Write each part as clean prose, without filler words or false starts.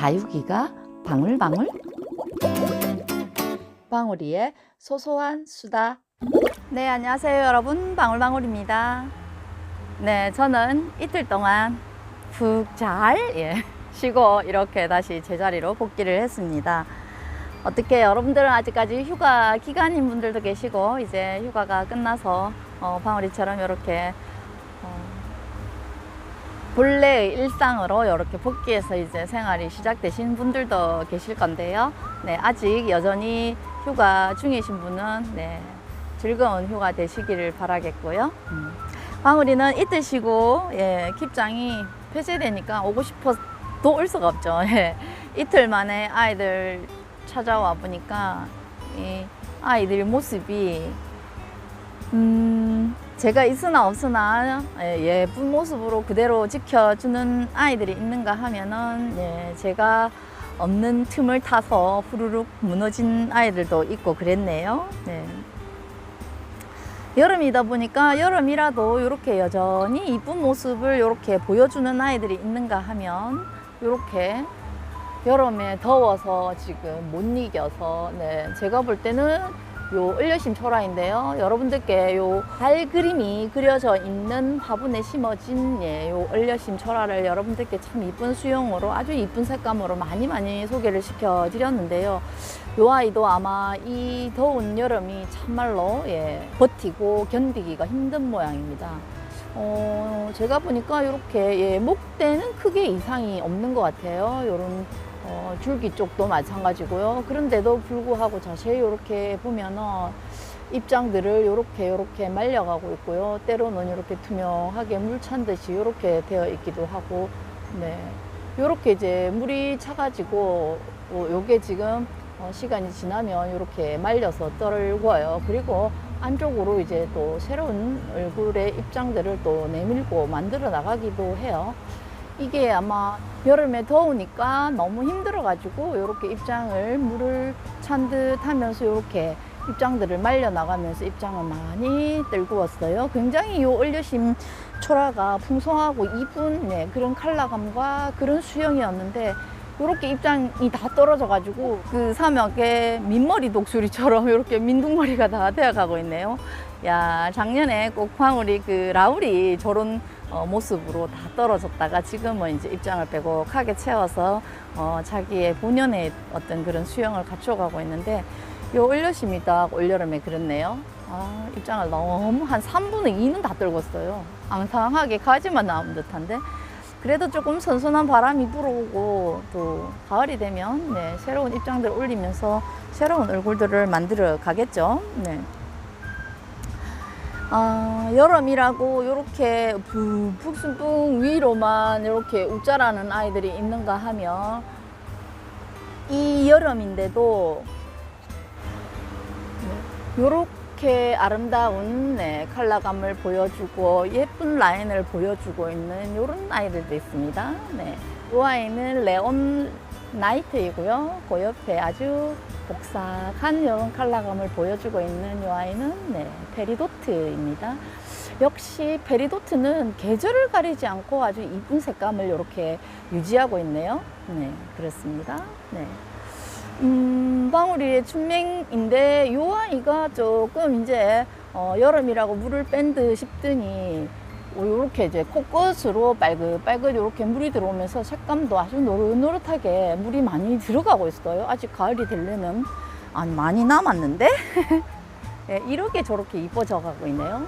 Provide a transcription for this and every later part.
다육이가 방울방울. 방울이의 소소한 수다. 네, 안녕하세요 여러분, 방울방울입니다. 네, 저는 이틀 동안 푹 잘 쉬고 이렇게 다시 제자리로 복귀를 했습니다. 어떻게 여러분들은 아직까지 휴가 기간인 분들도 계시고, 이제 휴가가 끝나서 방울이처럼 이렇게 본래의 일상으로 이렇게 복귀해서 이제 생활이 시작되신 분들도 계실 건데요. 네, 아직 여전히 휴가 중이신 분은 즐거운 휴가 되시기를 바라겠고요. 방울이는 이틀 쉬고 킵장이 폐쇄되니까 오고 싶어도 올 수가 없죠. 이틀 만에 아이들 찾아와 보니까 이 아이들 모습이 제가 있으나 없으나 예쁜 모습으로 그대로 지켜주는 아이들이 있는가 하면은 제가 없는 틈을 타서 후루룩 무너진 아이들도 있고 그랬네요. 여름이다 보니까 여름이라도 이렇게 여전히 이쁜 모습을 이렇게 보여주는 아이들이 있는가 하면, 이렇게 여름에 더워서 지금 못 이겨서 제가 볼 때는 요 을려심 초라인데요. 여러분들께 요 달 그림이 그려져 있는 화분에 심어진 요 을려심 초라를 여러분들께 참 이쁜 수영으로, 아주 이쁜 색감으로 많이 소개를 시켜 드렸는데요. 요 아이도 아마 이 더운 여름이 참말로 버티고 견디기가 힘든 모양입니다. 제가 보니까 이렇게 목대는 크게 이상이 없는 것 같아요. 요런 줄기 쪽도 마찬가지고요. 그런데도 불구하고 자세히 이렇게 보면은 입장들을 이렇게 말려가고 있고요. 때로는 이렇게 투명하게 물 찬 듯이 이렇게 되어 있기도 하고, 이렇게 이제 물이 차가지고 요게 지금 시간이 지나면 이렇게 말려서 떨궈요. 그리고 안쪽으로 이제 또 새로운 얼굴의 입장들을 또 내밀고 만들어 나가기도 해요. 이게 아마 여름에 더우니까 너무 힘들어가지고 이렇게 입장을 물을 찬 듯 하면서 이렇게 입장들을 말려 나가면서 입장을 많이 떨구었어요. 굉장히 이 을려심 초라가 풍성하고 이쁜 그런 컬러감과 그런 수영이었는데, 이렇게 입장이 다 떨어져 가지고 그 사막의 민머리 독수리처럼 이렇게 민둥머리가 다 되어 가고 있네요. 야, 작년에 꼭 방울이 그 라울이 저런 모습으로 다 떨어졌다가 지금은 이제 입장을 빼곡하게 채워서 자기의 본연의 어떤 그런 수영을 갖춰가고 있는데, 요 을려심이 딱 올여름에 그렇네요. 입장을 너무 한 3분의 2는 다 떨궜어요. 앙상하게 가지만 나온 듯한데, 그래도 조금 선선한 바람이 불어오고 또 가을이 되면 새로운 입장들을 올리면서 새로운 얼굴들을 만들어 가겠죠. 여름이라고 이렇게 북순풍 위로만 이렇게 웃자라는 아이들이 있는가 하면, 이 여름인데도 이렇게 아름다운 컬러감을 보여주고 예쁜 라인을 보여주고 있는 이런 아이들도 있습니다. 이 아이는 레온 나이트이고요. 그 옆에 아주 복삭한 이런 컬러감을 보여주고 있는 이 아이는 페리도트입니다. 역시 페리도트는 계절을 가리지 않고 아주 이쁜 색감을 이렇게 유지하고 있네요. 그렇습니다. 방울이의 춘맹인데, 이 아이가 조금 이제 여름이라고 물을 뺀 듯 싶더니 이렇게 이제 코끝으로 빨긋빨긋 이렇게 물이 들어오면서 색감도 아주 노릇노릇하게 물이 많이 들어가고 있어요. 아직 가을이 되려면 많이 남았는데 이렇게 저렇게 이뻐져 가고 있네요.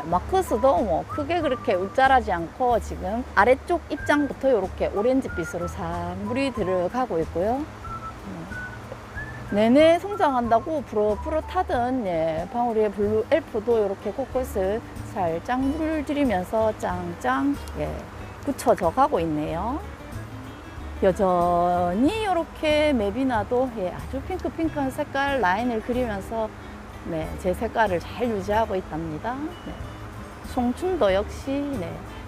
마크스도 뭐 크게 그렇게 웃자라지 않고 지금 아래쪽 입장부터 이렇게 오렌지빛으로 싹 물이 들어가고 있고요. 내내 성장한다고 부러부러 타던 방울이의 블루 엘프도 이렇게 코끝을 살짝 물을 들이면서 짱짱 굳혀져 가고 있네요. 여전히 이렇게 맵이나도 아주 핑크한 색깔 라인을 그리면서 제 색깔을 잘 유지하고 있답니다. 송춘도 역시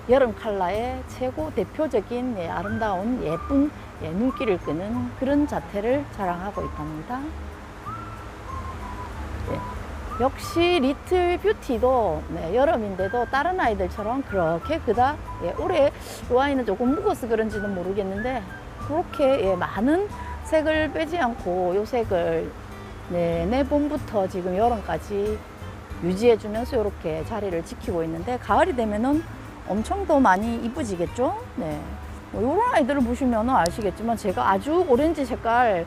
여름 컬러의 최고 대표적인 아름다운 예쁜 눈길을 끄는 그런 자태를 자랑하고 있답니다. 역시 리틀 뷰티도 여름인데도 다른 아이들처럼 그렇게 그닥 올해 이 아이는 조금 묵어서 그런지는 모르겠는데 그렇게 예, 많은 색을 빼지 않고 요 색을 내내 봄부터 지금 여름까지 유지해주면서 이렇게 자리를 지키고 있는데 가을이 되면은 엄청 더 많이 이쁘지겠죠? 네. 뭐 이런 아이들을 보시면 아시겠지만 제가 아주 오렌지 색깔,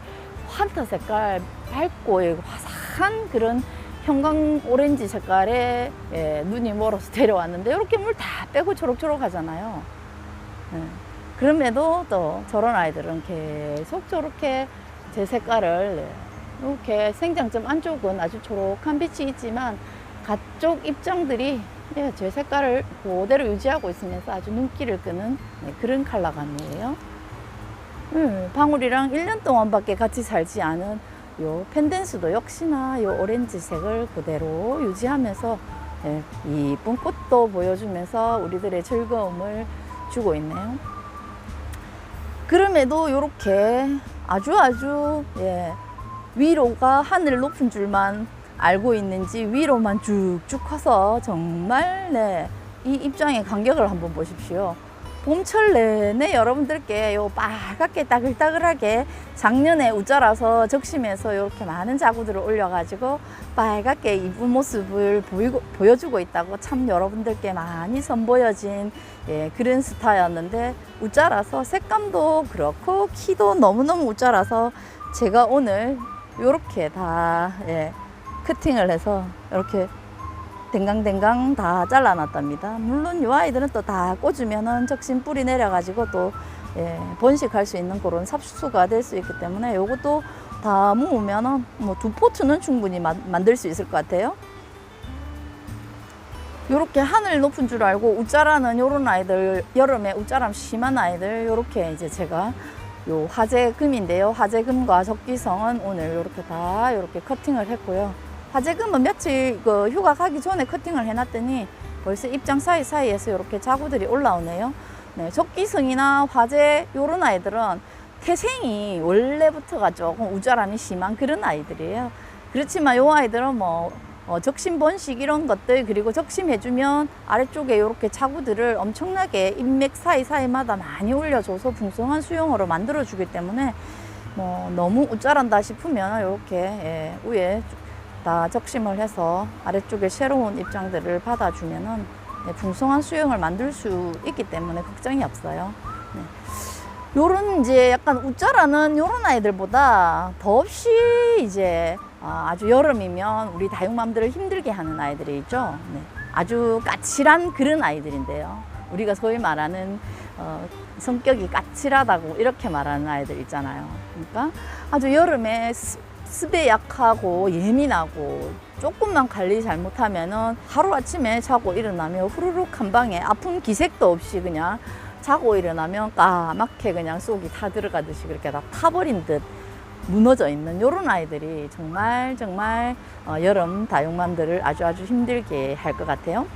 환타 색깔, 밝고 예, 화사한 그런 형광 오렌지 색깔에 예, 눈이 멀어서 데려왔는데 이렇게 물 다 빼고 초록초록 하잖아요. 네. 그럼에도 또 저런 아이들은 계속 저렇게 제 색깔을 이렇게 생장점 안쪽은 아주 초록한 빛이 있지만 가쪽 입장들이 예, 제 색깔을 그대로 유지하고 있으면서 아주 눈길을 끄는 네, 그런 컬러감이에요. 방울이랑 1년 동안밖에 같이 살지 않은 요 펜댄스도 역시나 요 오렌지색을 그대로 유지하면서 예, 이쁜 꽃도 보여주면서 우리들의 즐거움을 주고 있네요. 그럼에도 이렇게 아주 예, 위로가 하늘 높은 줄만 알고 있는지 위로만 쭉쭉 커서 정말 네, 이 입장의 간격을 한번 보십시오. 봄철 내내 여러분들께 요 빨갛게 따글따글하게 작년에 우짜라서 적심해서 이렇게 많은 자구들을 올려가지고 빨갛게 이쁜 모습을 보여주고 있다고 참 여러분들께 많이 선보여진 예, 그런 스타였는데 우짜라서 색감도 그렇고 키도 너무너무 우짜라서 제가 오늘 요렇게 다 예, 커팅을 해서 이렇게 댕강댕강 다 잘라놨답니다. 물론 이 아이들은 또 다 꽂으면은 적신 뿌리 내려가지고 또 예, 번식할 수 있는 그런 삽수가 될 수 있기 때문에 요것도 다 모으면은 뭐 2포트는 충분히 만들 수 있을 것 같아요. 요렇게 하늘 높은 줄 알고 우짜라는 요런 아이들, 여름에 우짜람 심한 아이들 요렇게 이제 제가 요 화재금인데요. 화재금과 적기성은 오늘 요렇게 다 요렇게 커팅을 했고요. 화재금은 며칠 그 휴가 가기 전에 커팅을 해놨더니 벌써 입장 사이사이에서 이렇게 자구들이 올라오네요. 네, 적기성이나 화재 요런 아이들은 태생이 원래부터가 조금 우짜람이 심한 그런 아이들이에요. 그렇지만 요 아이들은 뭐 적심 번식 이런 것들 그리고 적심해주면 아래쪽에 이렇게 자구들을 엄청나게 잎맥 사이사이마다 많이 올려줘서 풍성한 수영으로 만들어주기 때문에 뭐 너무 우짜란다 싶으면 이렇게 예, 위에 다 적심을 해서 아래쪽에 새로운 입장들을 받아주면은 네, 풍성한 수영을 만들 수 있기 때문에 걱정이 없어요. 네. 요런 이제 약간 우짜라는 요런 아이들보다 더없이 이제 아주 여름이면 우리 다육맘들을 힘들게 하는 아이들이 있죠. 네. 아주 까칠한 그런 아이들인데요. 우리가 소위 말하는 성격이 까칠하다고 이렇게 말하는 아이들 있잖아요. 그러니까 아주 여름에 습에 약하고 예민하고 조금만 관리 잘못하면은 하루아침에 자고 일어나면 후루룩 한 방에 아픈 기색도 없이 그냥 자고 일어나면 까맣게 그냥 속이 타 들어가듯이 그렇게 다 타버린 듯 무너져 있는 이런 아이들이 정말 여름 다육맘들을 아주 힘들게 할 것 같아요.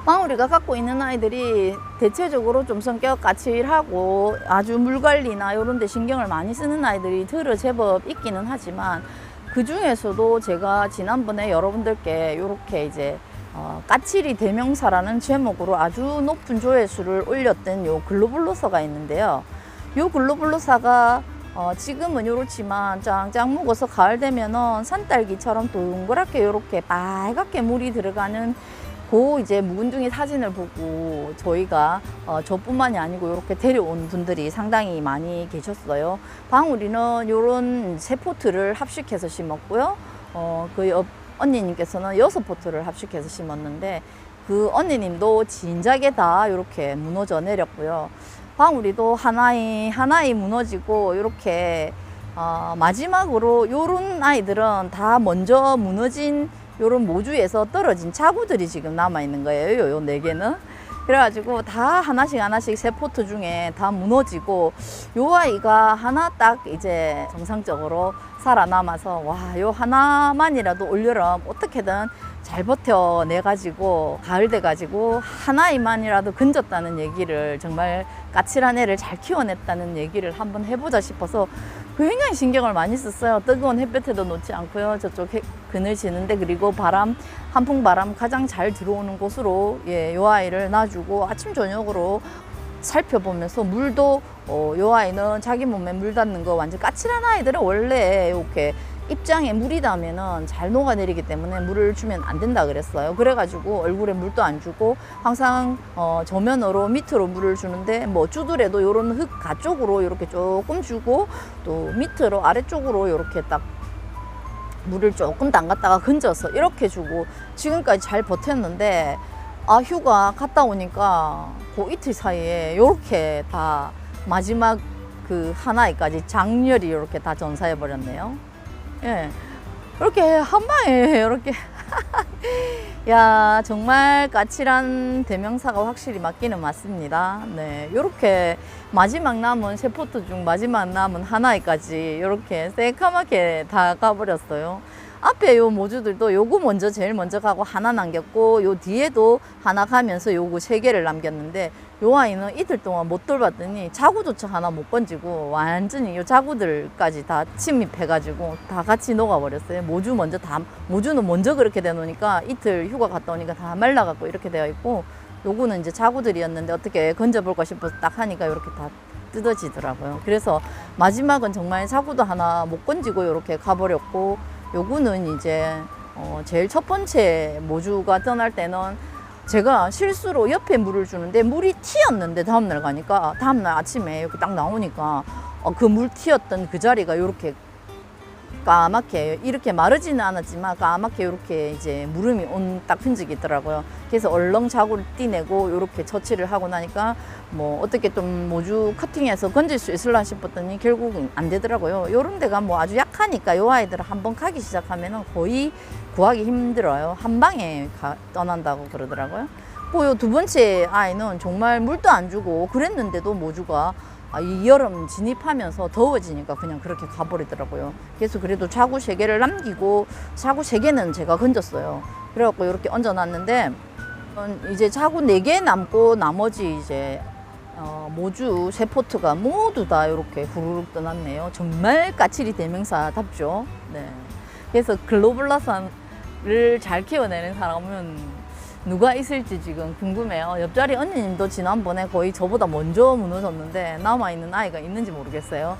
방울이가 갖고 있는 아이들이 대체적으로 좀 성격 까칠하고 아주 물 관리나 이런 데 신경을 많이 쓰는 아이들이 들어 제법 있기는 하지만 그 중에서도 제가 지난번에 여러분들께 이렇게 이제 까칠이 대명사라는 제목으로 아주 높은 조회수를 올렸던 요 글로블로사가 있는데요. 요 글로블로사가 지금은 이렇지만 짱짱 묵어서 가을 되면은 산딸기처럼 동그랗게 이렇게 빨갛게 물이 들어가는 그 이제 묵은둥이 사진을 보고 저희가 저뿐만이 아니고 이렇게 데려온 분들이 상당히 많이 계셨어요. 방울이는 이런 3포트를 합식해서 심었고요. 그 언니님께서는 6포트를 합식해서 심었는데 그 언니님도 진작에 다 이렇게 무너져 내렸고요. 방울이도 하나이 무너지고 이렇게 마지막으로 요런 아이들은 다 먼저 무너진 요런 모주에서 떨어진 자구들이 지금 남아있는 거예요. 요 4개는. 그래가지고 다 하나씩 3포트 중에 다 무너지고 요 아이가 하나 딱 이제 정상적으로 살아남아서 와, 요 하나만이라도 올여름 어떻게든 잘 버텨내가지고 가을 돼가지고 하나이만이라도 건졌다는 얘기를 정말 까칠한 애를 잘 키워냈다는 얘기를 한번 해보자 싶어서 굉장히 신경을 많이 썼어요. 뜨거운 햇볕에도 놓지 않고요. 저쪽 그늘지는데 그리고 한풍 바람 가장 잘 들어오는 곳으로 예, 요 아이를 놔주고 아침 저녁으로 살펴보면서 물도 요 아이는 자기 몸에 물 닿는 거 완전 까칠한 아이들은 원래 이렇게 입장에 물이 닿으면은 잘 녹아내리기 때문에 물을 주면 안 된다 그랬어요. 그래가지고 얼굴에 물도 안 주고 항상 저면으로 밑으로 물을 주는데 뭐 주더라도 요런 흙 가쪽으로 이렇게 조금 주고 또 밑으로 아래쪽으로 이렇게 딱 물을 조금 담갔다가 건져서 이렇게 주고 지금까지 잘 버텼는데 아 휴가 갔다 오니까 그 이틀 사이에 이렇게 다 마지막 그 하나에까지 장렬히 이렇게 다 전사해 버렸네요. 예, 이렇게 한 방에 이렇게 야 정말 까칠한 대명사가 확실히 맞기는 맞습니다. 네, 이렇게 마지막 남은 세 포트 중 마지막 남은 하나에까지 이렇게 새까맣게 다 가버렸어요. 앞에 요 모주들도 요거 먼저 제일 먼저 가고 하나 남겼고 요 뒤에도 하나 가면서 요거 세 개를 남겼는데 요 아이는 이틀 동안 못 돌봤더니 자구조차 하나 못 건지고 완전히 요 자구들까지 다 침입해가지고 다 같이 녹아버렸어요. 모주 먼저 다 모주는 먼저 그렇게 돼 놓으니까 이틀 휴가 갔다 오니까 다 말라갖고 이렇게 되어 있고 요거는 이제 자구들이었는데 어떻게 건져볼까 싶어서 딱 하니까 이렇게 다 뜯어지더라고요. 그래서 마지막은 정말 자구도 하나 못 건지고 이렇게 가버렸고 요거는 이제 제일 첫 번째 모주가 떠날 때는 제가 실수로 옆에 물을 주는데 물이 튀었는데 다음날 가니까 다음날 아침에 이렇게 딱 나오니까 그 물 튀었던 그 자리가 이렇게 까맣게 이렇게 마르지는 않았지만 까맣게 이렇게 이제 무름이 온 딱 흔적이 있더라고요. 그래서 얼렁 자구를 띠내고 이렇게 처치를 하고 나니까 뭐 어떻게 좀 모주 커팅해서 건질 수 있을라 싶었더니 결국은 안 되더라고요. 요런 데가 뭐 아주 약하니까 요 아이들은 한번 가기 시작하면은 거의 구하기 힘들어요. 한 방에 떠난다고 그러더라고요. 요 두 번째 아이는 정말 물도 안 주고 그랬는데도 모주가 이 여름 진입하면서 더워지니까 그냥 그렇게 가버리더라고요. 그래서 그래도 자구 3개를 남기고 자구 3개는 제가 건졌어요. 그래갖고 이렇게 얹어놨는데 이제 자구 4개 남고 나머지 이제 모주 세 포트가 모두 다 이렇게 후루룩 떠났네요. 정말 까칠이 대명사답죠. 네. 그래서 글로블라산을 잘 키워내는 사람은 누가 있을지 지금 궁금해요. 옆자리 언니님도 지난번에 거의 저보다 먼저 무너졌는데 남아있는 아이가 있는지 모르겠어요.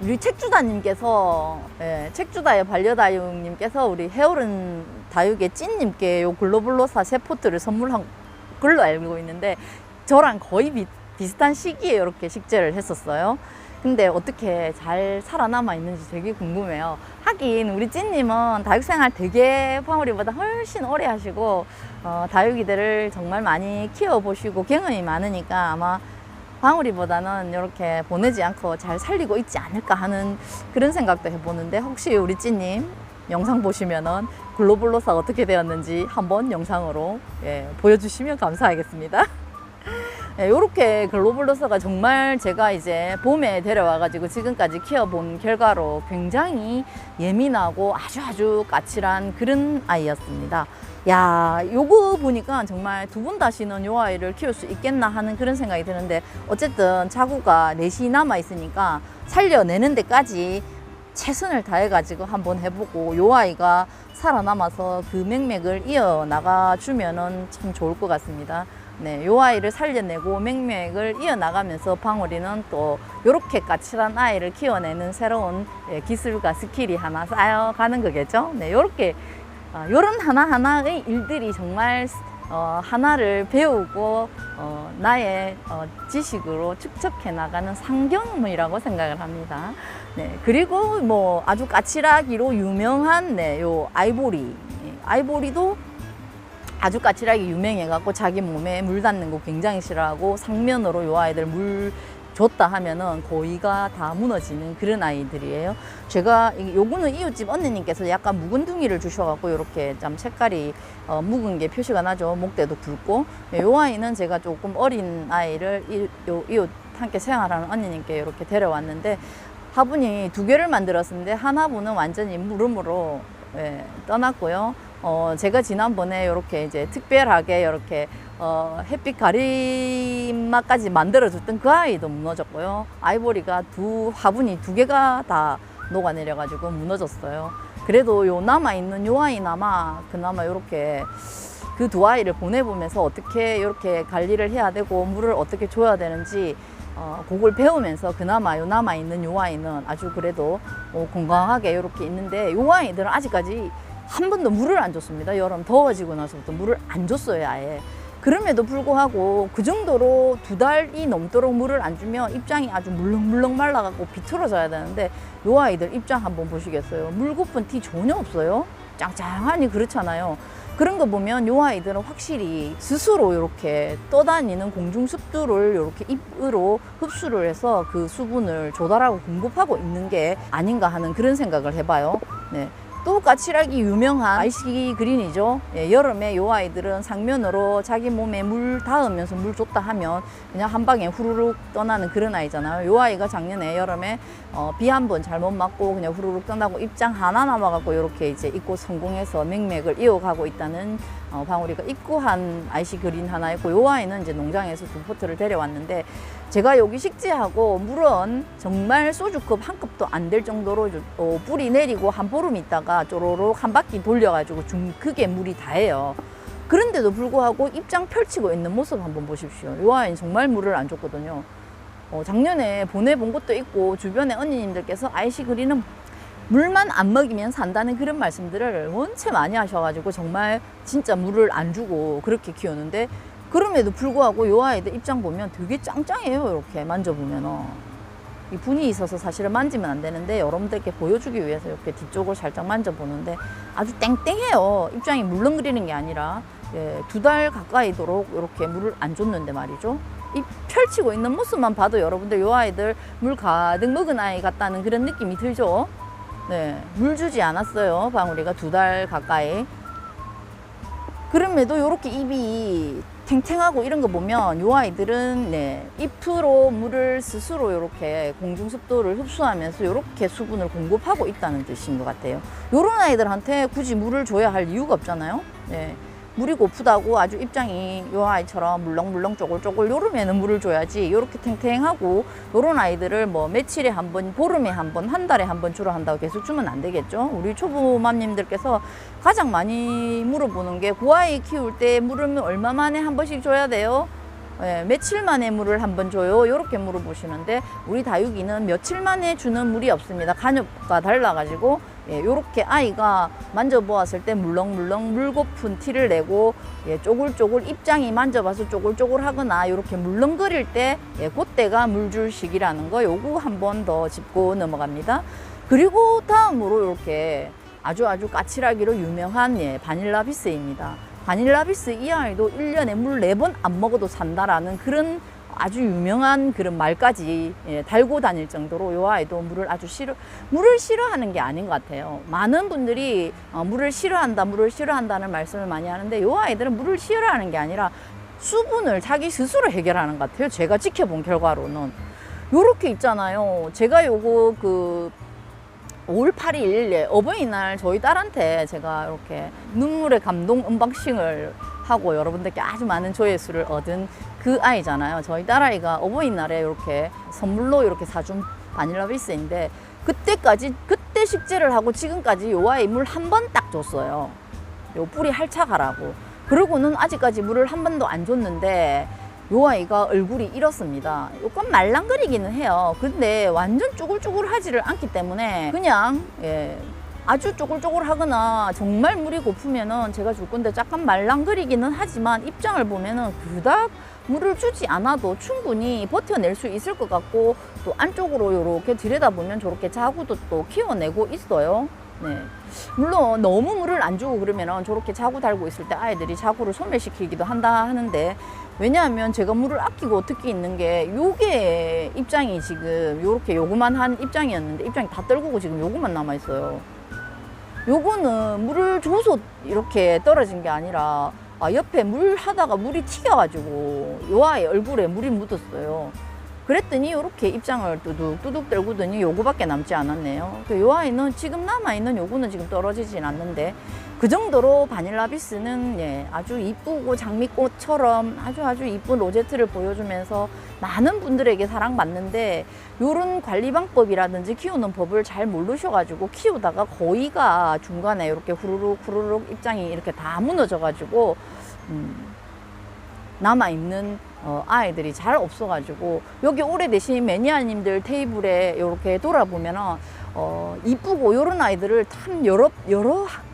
우리 책주다님께서, 예, 책주다의 반려다육님께서 우리 해오른 다육의 찐님께 요 글로블로사 세 포트를 선물한 걸로 알고 있는데 저랑 거의 비슷한 시기에 이렇게 식재를 했었어요. 근데 어떻게 잘 살아남아 있는지 되게 궁금해요. 하긴 우리 찐님은 다육생활 되게 방울이보다 훨씬 오래 하시고 다육이들을 정말 많이 키워보시고 경험이 많으니까 아마 방울이보다는 이렇게 보내지 않고 잘 살리고 있지 않을까 하는 그런 생각도 해보는데 혹시 우리 찐님 영상 보시면은 글로블로사 어떻게 되었는지 한번 영상으로 보여주시면 감사하겠습니다. 이렇게 글로블로사가 정말 제가 이제 봄에 데려와가지고 지금까지 키워본 결과로 굉장히 예민하고 아주 까칠한 그런 아이였습니다. 야, 요거 보니까 정말 두 번 다시는 요 아이를 키울 수 있겠나 하는 그런 생각이 드는데 어쨌든 자구가 넷이 남아있으니까 살려내는 데까지 최선을 다해가지고 한번 해보고 요 아이가 살아남아서 그 맥맥을 이어나가 주면은 참 좋을 것 같습니다. 네, 요 아이를 살려내고 맥맥을 이어나가면서 방울이는 또 요렇게 까칠한 아이를 키워내는 새로운 기술과 스킬이 하나 쌓여가는 거겠죠. 네, 요렇게 요런 하나하나의 일들이 정말 하나를 배우고 나의 지식으로 축적해 나가는 상경물이라고 생각을 합니다. 네, 그리고 뭐 아주 까칠하기로 유명한 요 아이보리도 아주 까칠하게 유명해갖고 자기 몸에 물 닿는 거 굉장히 싫어하고 상면으로 요 아이들 물 줬다 하면은 고의가 다 무너지는 그런 아이들이에요. 제가 요거는 이웃집 언니님께서 약간 묵은 둥이를 주셔갖고 이렇게 좀 색깔이 묵은 게 표시가 나죠. 목대도 굵고. 요 아이는 제가 조금 어린 아이를 이웃 함께 생활하는 언니님께 이렇게 데려왔는데 화분이 2개를 만들었는데 하나분은 완전히 무름으로 떠났고요. 제가 지난번에 이렇게 이제 특별하게 이렇게 햇빛 가림막까지 만들어줬던 그 아이도 무너졌고요. 아이보리가 화분이 2개가 다 녹아내려가지고 무너졌어요. 그래도 요 남아있는 요 아이나마 그나마 이렇게 그 2 아이를 보내보면서 어떻게 이렇게 관리를 해야 되고 물을 어떻게 줘야 되는지 그걸 배우면서 그나마 요 남아있는 요 아이는 아주 그래도 건강하게 이렇게 있는데, 요 아이들은 아직까지 한 번도 물을 안 줬습니다. 여름 더워지고 나서부터 물을 안 줬어요, 아예. 그럼에도 불구하고 그 정도로 2달이 넘도록 물을 안 주면 입장이 아주 물렁물렁 말라갖고 비틀어져야 되는데, 요 아이들 입장 한번 보시겠어요? 물고픈 티 전혀 없어요. 짱짱하니 그렇잖아요. 그런 거 보면 요 아이들은 확실히 스스로 이렇게 떠다니는 공중습두를 이렇게 입으로 흡수를 해서 그 수분을 조달하고 공급하고 있는 게 아닌가 하는 그런 생각을 해봐요. 네. 또 까칠하기 유명한 아이시 그린이죠. 예, 여름에 요 아이들은 상면으로 자기 몸에 물 닿으면서 물 줬다 하면 그냥 한 방에 후루룩 떠나는 그런 아이잖아요. 요 아이가 작년에 여름에 비 한 번 잘못 맞고 그냥 후루룩 떠나고 입장 하나 남아갖고 이렇게 이제 입고 성공해서 맹맥을 이어가고 있다는 방울이가 입고한 아이시 그린 하나 있고, 요 아이는 이제 농장에서 2포트를 데려왔는데, 제가 여기 식재하고 물은 정말 소주컵 한 컵도 안 될 정도로 뿌리 내리고 한 보름 있다가 쪼로록 한 바퀴 돌려가지고 좀 크게 물이 다해요. 그런데도 불구하고 입장 펼치고 있는 모습 한번 보십시오. 요 아이는 정말 물을 안 줬거든요. 작년에 보내본 것도 있고 주변에 언니님들께서 아이시 그린은 물만 안 먹이면 산다는 그런 말씀들을 원체 많이 하셔가지고 정말 진짜 물을 안 주고 그렇게 키우는데, 그럼에도 불구하고 요 아이들 입장 보면 되게 짱짱해요. 이렇게 만져보면 이 분이 있어서 사실은 만지면 안 되는데, 여러분들께 보여주기 위해서 이렇게 뒤쪽을 살짝 만져보는데 아주 땡땡해요. 입장이 물렁거리는 게 아니라 2달 가까이도록 이렇게 물을 안 줬는데 말이죠. 이 펼치고 있는 모습만 봐도 여러분들 요 아이들 물 가득 먹은 아이 같다는 그런 느낌이 들죠. 네, 물 주지 않았어요, 방울이가 2달 가까이. 그럼에도 이렇게 입이 탱탱하고 이런 거 보면 요 아이들은 잎으로 물을 스스로 이렇게 공중습도를 흡수하면서 이렇게 수분을 공급하고 있다는 뜻인 것 같아요. 요런 아이들한테 굳이 물을 줘야 할 이유가 없잖아요. 네. 물이 고프다고 아주 입장이 요 아이처럼 물렁물렁 쪼글쪼글 요름에는 물을 줘야지, 요렇게 탱탱하고 요런 아이들을 뭐 며칠에 한 번, 보름에 한 번, 한 달에 한 번 주로 한다고 계속 주면 안 되겠죠. 우리 초보맘님들께서 가장 많이 물어보는 게, 그 아이 키울 때 물을 얼마 만에 한 번씩 줘야 돼요? 며칠 만에 물을 한 번 줘요? 이렇게 물어보시는데, 우리 다육이는 며칠 만에 주는 물이 없습니다. 간엽과 달라가지고 요렇게 아이가 만져보았을 때 물렁물렁 물고픈 티를 내고 쪼글쪼글 입장이 만져봐서 쪼글쪼글 하거나 이렇게 물렁거릴 때 그때가 물 줄 시기라는 거, 요거 한 번 더 짚고 넘어갑니다. 그리고 다음으로 이렇게 아주 까칠하기로 유명한 바닐라 비스입니다. 바닐라 비스 이 아이도 1년에 물 4번 안 먹어도 산다라는 그런 아주 유명한 그런 말까지 달고 다닐 정도로 요 아이도 물을 물을 싫어하는 게 아닌 것 같아요. 많은 분들이 물을 싫어한다는 말씀을 많이 하는데, 요 아이들은 물을 싫어하는 게 아니라 수분을 자기 스스로 해결하는 것 같아요. 제가 지켜본 결과로는. 요렇게 있잖아요. 제가 요거 5월 8일 어버이날 저희 딸한테 제가 이렇게 눈물의 감동 언박싱을 하고 여러분들께 아주 많은 조회수를 얻은 그 아이잖아요. 저희 딸아이가 어버이날에 이렇게 선물로 이렇게 사준 바닐라 비스인데, 그때 식재를 하고 지금까지 요 아이 물 한 번 딱 줬어요. 요 뿌리 할착하라고. 그러고는 아직까지 물을 한 번도 안 줬는데, 요 아이가 얼굴이 이렇습니다. 요건 말랑거리기는 해요. 근데 완전 쪼글쪼글하지를 않기 때문에 그냥 아주 쪼글쪼글하거나 정말 물이 고프면은 제가 줄 건데 약간 말랑거리기는 하지만, 입장을 보면은 그닥 물을 주지 않아도 충분히 버텨낼 수 있을 것 같고, 또 안쪽으로 이렇게 들여다보면 저렇게 자구도 또 키워내고 있어요. 네. 물론 너무 물을 안 주고 그러면은 저렇게 자구 달고 있을 때 아이들이 자구를 소멸시키기도 한다 하는데, 왜냐하면 제가 물을 아끼고 특히 있는 게, 요게 입장이 지금 요렇게 요거만한 입장이었는데 입장이 다 떨구고 지금 요거만 남아 있어요. 요거는 물을 줘서 이렇게 떨어진 게 아니라 옆에 물 하다가 물이 튀겨가지고 요 아이 얼굴에 물이 묻었어요. 그랬더니 이렇게 입장을 뚜둑 떨구더니 요거밖에 남지 않았네요. 요 아이는 지금 남아있는 요거는 지금 떨어지진 않는데, 그 정도로 바닐라 비스는 아주 이쁘고 장미꽃처럼 아주 이쁜 로제트를 보여주면서 많은 분들에게 사랑받는데, 요런 관리 방법이라든지 키우는 법을 잘 모르셔가지고 키우다가 거의가 중간에 이렇게 후루룩 입장이 이렇게 다 무너져가지고 남아있는 아이들이 잘 없어가지고 여기 오래되신 매니아님들 테이블에 이렇게 돌아보면은 이쁘고 요런 아이들을 참 여러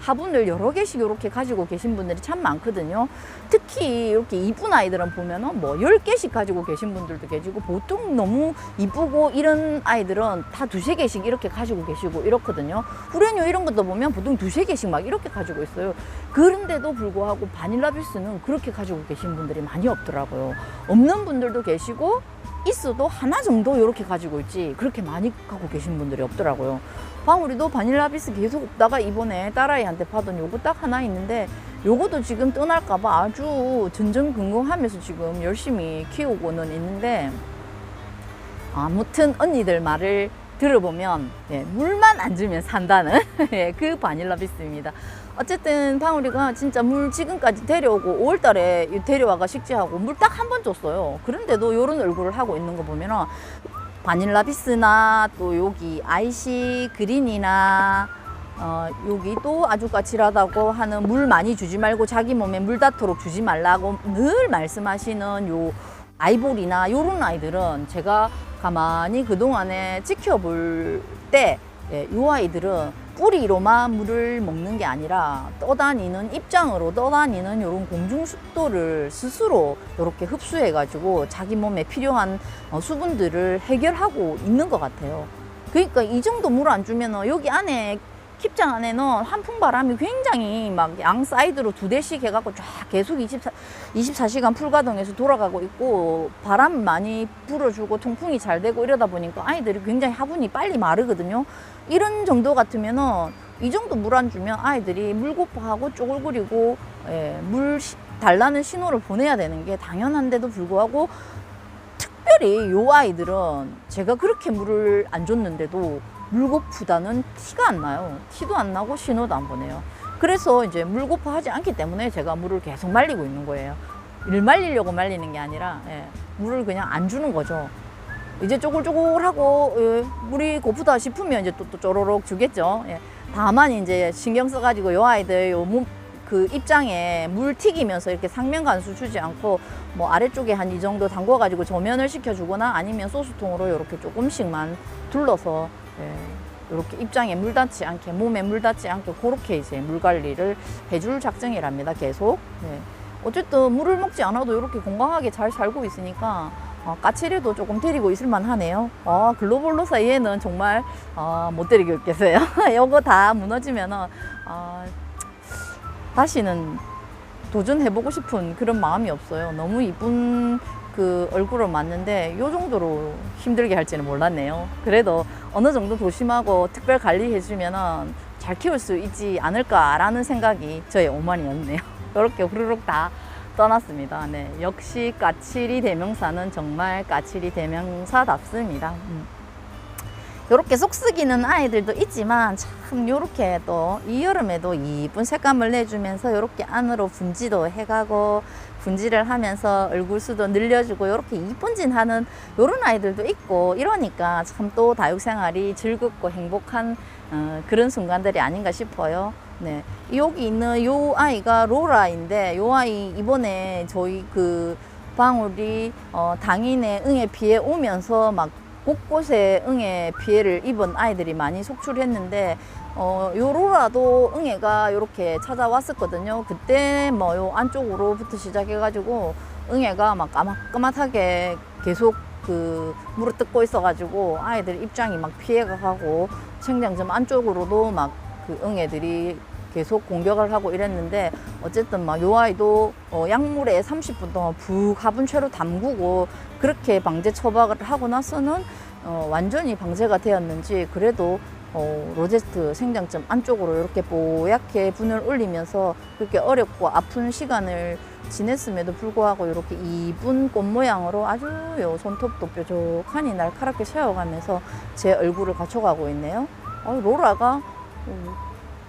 화분을 여러 개씩 이렇게 가지고 계신 분들이 참 많거든요. 특히 이렇게 이쁜 아이들은 보면은 뭐 10개씩 가지고 계신 분들도 계시고, 보통 너무 이쁘고 이런 아이들은 다 두세 개씩 이렇게 가지고 계시고 이렇거든요. 후레뇨 이런 것도 보면 보통 두세 개씩 막 이렇게 가지고 있어요. 그런데도 불구하고 바닐라비스는 그렇게 가지고 계신 분들이 많이 없더라고요. 없는 분들도 계시고 있어도 하나 정도 이렇게 가지고 있지 그렇게 많이 갖고 계신 분들이 없더라고요. 방울이도 바닐라비스 계속 없다가 이번에 딸아이한테 받은 요거 딱 하나 있는데, 요거도 지금 떠날까봐 아주 전전긍긍하면서 지금 열심히 키우고는 있는데, 아무튼 언니들 말을 들어보면 물만 안 주면 산다는 그 바닐라비스입니다. 어쨌든 방울이가 진짜 물 지금까지 데려오고 5월 달에 데려와가 식재하고 물 딱 한 번 줬어요. 그런데도 요런 얼굴을 하고 있는 거 보면은 바닐라비스나 또 여기 아이시 그린이나 여기 또 아주 까칠하다고 하는 물 많이 주지 말고 자기 몸에 물 닿도록 주지 말라고 늘 말씀하시는 요 아이보리나 요런 아이들은 제가 가만히 그동안에 지켜볼 때 요 아이들은 뿌리로만 물을 먹는 게 아니라 떠다니는 입장으로 떠다니는 이런 공중 숙도를 스스로 이렇게 흡수해 가지고 자기 몸에 필요한 수분들을 해결하고 있는 것 같아요. 그러니까 이 정도 물 안 주면 여기 안에 킵장 안에는 한풍 바람이 굉장히 막 양 사이드로 2대씩 해갖고 쫙 계속 24시간 풀가동해서 돌아가고 있고, 바람 많이 불어주고 통풍이 잘 되고 이러다 보니까 아이들이 굉장히 화분이 빨리 마르거든요. 이런 정도 같으면은 이 정도 물 안 주면 아이들이 물고파하고 쪼글거리고 물 달라는 신호를 보내야 되는 게 당연한데도 불구하고, 특별히 요 아이들은 제가 그렇게 물을 안 줬는데도 물고프다는 티가 안 나요. 티도 안 나고 신호도 안 보내요. 그래서 이제 물고파 하지 않기 때문에 제가 물을 계속 말리고 있는 거예요. 일 말리려고 말리는 게 아니라 물을 그냥 안 주는 거죠. 이제 쪼글쪼글하고 물이 고프다 싶으면 이제 또 쪼로록 주겠죠. 다만 이제 신경 써가지고 요 아이들 요 몸 그 입장에 물 튀기면서 이렇게 상면 간수 주지 않고 뭐 아래쪽에 한 이 정도 담궈가지고 조면을 시켜주거나 아니면 소스통으로 이렇게 조금씩만 둘러서 이렇게 입장에 물 닿지 않게, 몸에 물 닿지 않게 그렇게 이제 물 관리를 해줄 작정이랍니다. 계속. 어쨌든 물을 먹지 않아도 이렇게 건강하게 잘 살고 있으니까 까칠해도 조금 데리고 있을만 하네요. 글로벌로사 얘는 정말 못 데리고 있겠어요. 이거 다 무너지면은 다시는 도전해보고 싶은 그런 마음이 없어요. 너무 이쁜 그 얼굴을 맞는데 요 정도로 힘들게 할지는 몰랐네요. 그래도 어느 정도 조심하고 특별 관리해주면은 잘 키울 수 있지 않을까라는 생각이 저의 오만이었네요. 이렇게 후루룩 다 떠났습니다. 역시 까칠이 대명사는 정말 까칠이 대명사답습니다. 이렇게 속쓰기는 아이들도 있지만 참 이렇게 또 이 여름에도 이쁜 색감을 내주면서 이렇게 안으로 분지도 해가고 분지를 하면서 얼굴수도 늘려주고 이렇게 이쁜짓하는 이런 아이들도 있고, 이러니까 참 또 다육생활이 즐겁고 행복한 그런 순간들이 아닌가 싶어요. 여기 있는 이 아이가 로라인데, 이 아이 이번에 저희 그 방울이 당인의 응애 피해 오면서 막 곳곳에 응애 피해를 입은 아이들이 많이 속출했는데, 요 로라도 응애가 이렇게 찾아왔었거든요. 그때 뭐 요 안쪽으로부터 시작해가지고 응애가 막 까맣까맣하게 계속 그 물을 뜯고 있어가지고 아이들 입장이 막 피해가 가고, 생장점 안쪽으로도 막 그 응애들이 계속 공격을 하고 이랬는데, 어쨌든 막 요 아이도 약물에 30분 동안 푹 화분채로 담그고 그렇게 방제 처박을 하고 나서는 완전히 방제가 되었는지 그래도 로제스트 생장점 안쪽으로 이렇게 뽀얗게 분을 올리면서 그렇게 어렵고 아픈 시간을 지냈음에도 불구하고 이렇게 이쁜 꽃 모양으로 아주 요 손톱도 뾰족하니 날카롭게 세워가면서 제 얼굴을 갖춰가고 있네요. 로라가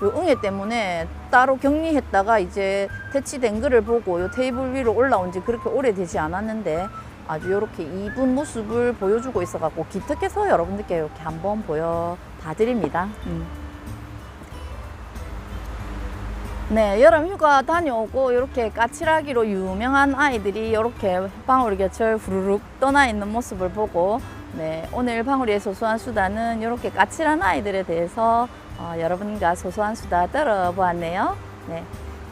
요 응애 때문에 따로 격리했다가 이제 퇴치된 거를 보고 요 테이블 위로 올라온 지 그렇게 오래되지 않았는데 아주 이렇게 이쁜 모습을 보여주고 있어갖고 기특해서 여러분들께 이렇게 한번 보여 봐드립니다. 네, 여름 휴가 다녀오고 이렇게 까칠하기로 유명한 아이들이 이렇게 방울이 곁을 후루룩 떠나 있는 모습을 보고 네, 오늘 방울이의 소소한 수다는 이렇게 까칠한 아이들에 대해서 여러분과 소소한 수다 떨어보았네요. 네,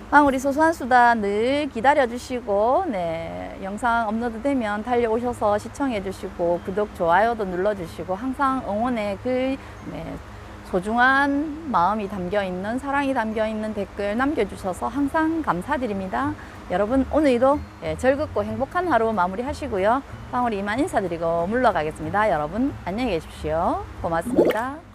방울이 소소한 수다 늘 기다려주시고 네, 영상 업로드 되면 달려오셔서 시청해주시고 구독, 좋아요도 눌러주시고 항상 응원의 글 네, 소중한 마음이 담겨있는 사랑이 담겨있는 댓글 남겨주셔서 항상 감사드립니다. 여러분 오늘도 즐겁고 행복한 하루 마무리하시고요. 방울이 이만 인사드리고 물러가겠습니다. 여러분 안녕히 계십시오. 고맙습니다.